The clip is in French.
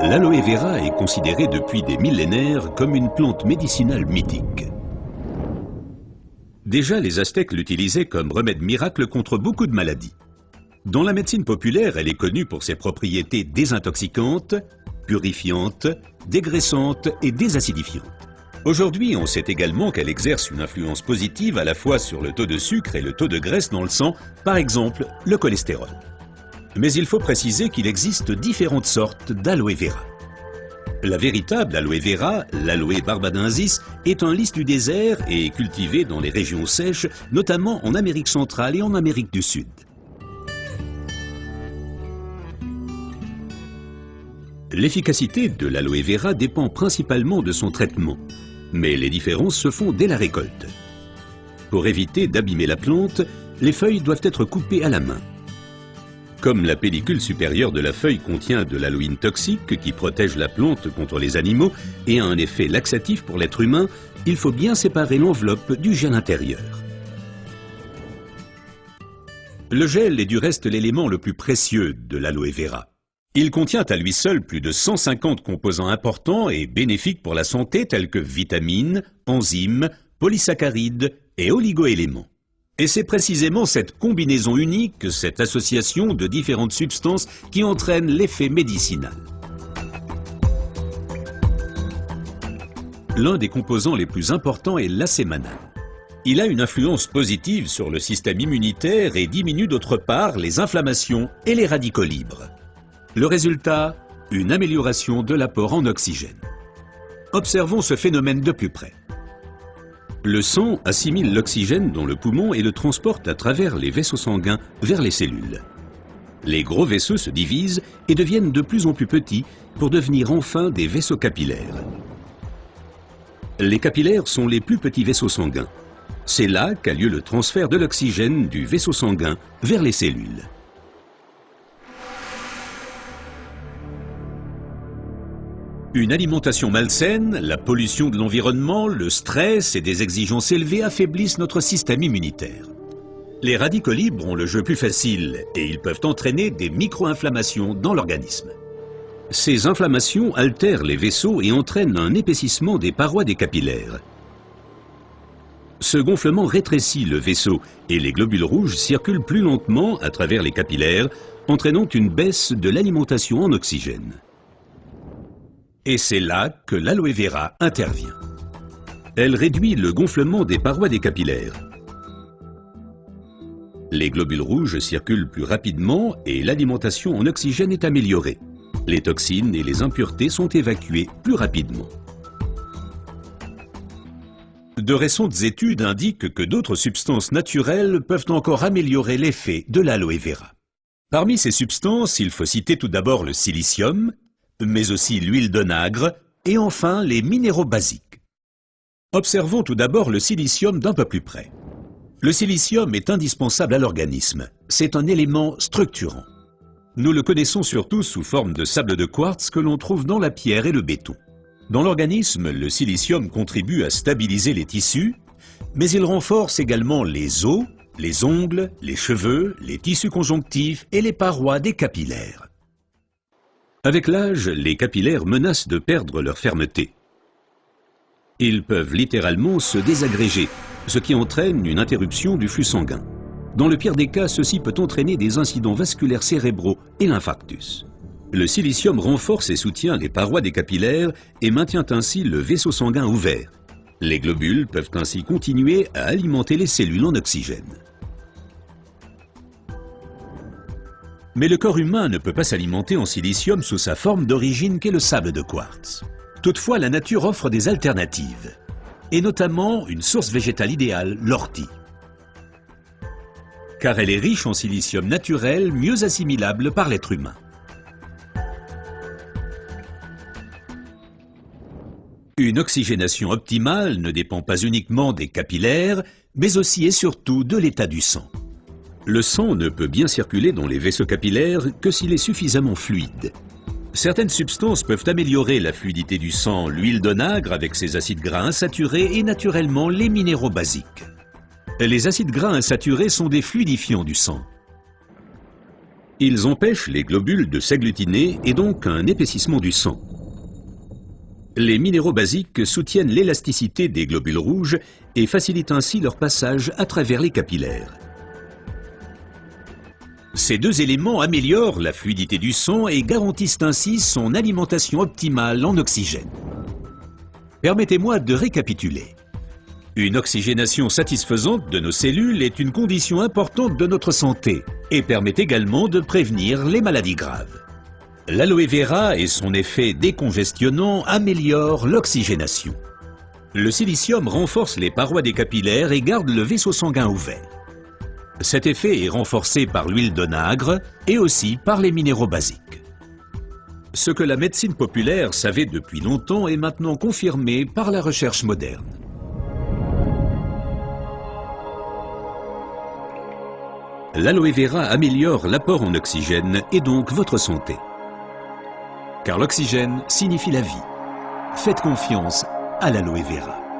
L'aloe vera est considérée depuis des millénaires comme une plante médicinale mythique. Déjà, les Aztèques l'utilisaient comme remède miracle contre beaucoup de maladies. Dans la médecine populaire, elle est connue pour ses propriétés désintoxicantes, purifiantes, dégraissantes et désacidifiantes. Aujourd'hui, on sait également qu'elle exerce une influence positive à la fois sur le taux de sucre et le taux de graisse dans le sang, par exemple le cholestérol. Mais il faut préciser qu'il existe différentes sortes d'aloe vera. La véritable aloe vera, l'aloe barbadensis, est un lys du désert et est cultivée dans les régions sèches, notamment en Amérique centrale et en Amérique du Sud. L'efficacité de l'aloe vera dépend principalement de son traitement, mais les différences se font dès la récolte. Pour éviter d'abîmer la plante, les feuilles doivent être coupées à la main. Comme la pellicule supérieure de la feuille contient de l'aloïne toxique qui protège la plante contre les animaux et a un effet laxatif pour l'être humain, il faut bien séparer l'enveloppe du gel intérieur. Le gel est du reste l'élément le plus précieux de l'aloe vera. Il contient à lui seul plus de 150 composants importants et bénéfiques pour la santé tels que vitamines, enzymes, polysaccharides et oligoéléments. Et c'est précisément cette combinaison unique, cette association de différentes substances qui entraîne l'effet médicinal. L'un des composants les plus importants est l'acémanal. Il a une influence positive sur le système immunitaire et diminue d'autre part les inflammations et les radicaux libres. Le résultat, une amélioration de l'apport en oxygène. Observons ce phénomène de plus près. Le sang assimile l'oxygène dans le poumon et le transporte à travers les vaisseaux sanguins vers les cellules. Les gros vaisseaux se divisent et deviennent de plus en plus petits pour devenir enfin des vaisseaux capillaires. Les capillaires sont les plus petits vaisseaux sanguins. C'est là qu'a lieu le transfert de l'oxygène du vaisseau sanguin vers les cellules. Une alimentation malsaine, la pollution de l'environnement, le stress et des exigences élevées affaiblissent notre système immunitaire. Les radicaux libres ont le jeu plus facile et ils peuvent entraîner des micro-inflammations dans l'organisme. Ces inflammations altèrent les vaisseaux et entraînent un épaississement des parois des capillaires. Ce gonflement rétrécit le vaisseau et les globules rouges circulent plus lentement à travers les capillaires, entraînant une baisse de l'alimentation en oxygène. Et c'est là que l'aloe vera intervient. Elle réduit le gonflement des parois des capillaires. Les globules rouges circulent plus rapidement et l'alimentation en oxygène est améliorée. Les toxines et les impuretés sont évacuées plus rapidement. De récentes études indiquent que d'autres substances naturelles peuvent encore améliorer l'effet de l'aloe vera. Parmi ces substances, il faut citer tout d'abord le silicium, mais aussi l'huile d'onagre et enfin les minéraux basiques. Observons tout d'abord le silicium d'un peu plus près. Le silicium est indispensable à l'organisme. C'est un élément structurant. Nous le connaissons surtout sous forme de sable de quartz que l'on trouve dans la pierre et le béton. Dans l'organisme, le silicium contribue à stabiliser les tissus, mais il renforce également les os, les ongles, les cheveux, les tissus conjonctifs et les parois des capillaires. Avec l'âge, les capillaires menacent de perdre leur fermeté. Ils peuvent littéralement se désagréger, ce qui entraîne une interruption du flux sanguin. Dans le pire des cas, ceci peut entraîner des incidents vasculaires cérébraux et l'infarctus. Le silicium renforce et soutient les parois des capillaires et maintient ainsi le vaisseau sanguin ouvert. Les globules peuvent ainsi continuer à alimenter les cellules en oxygène. Mais le corps humain ne peut pas s'alimenter en silicium sous sa forme d'origine qu'est le sable de quartz. Toutefois, la nature offre des alternatives, et notamment une source végétale idéale, l'ortie. Car elle est riche en silicium naturel, mieux assimilable par l'être humain. Une oxygénation optimale ne dépend pas uniquement des capillaires, mais aussi et surtout de l'état du sang. Le sang ne peut bien circuler dans les vaisseaux capillaires que s'il est suffisamment fluide. Certaines substances peuvent améliorer la fluidité du sang, l'huile d'onagre avec ses acides gras insaturés et naturellement les minéraux basiques. Les acides gras insaturés sont des fluidifiants du sang. Ils empêchent les globules de s'agglutiner et donc un épaississement du sang. Les minéraux basiques soutiennent l'élasticité des globules rouges et facilitent ainsi leur passage à travers les capillaires. Ces deux éléments améliorent la fluidité du sang et garantissent ainsi son alimentation optimale en oxygène. Permettez-moi de récapituler. Une oxygénation satisfaisante de nos cellules est une condition importante de notre santé et permet également de prévenir les maladies graves. L'aloe vera et son effet décongestionnant améliorent l'oxygénation. Le silicium renforce les parois des capillaires et garde le vaisseau sanguin ouvert. Cet effet est renforcé par l'huile d'onagre et aussi par les minéraux basiques. Ce que la médecine populaire savait depuis longtemps est maintenant confirmé par la recherche moderne. L'aloe vera améliore l'apport en oxygène et donc votre santé. Car l'oxygène signifie la vie. Faites confiance à l'aloe vera.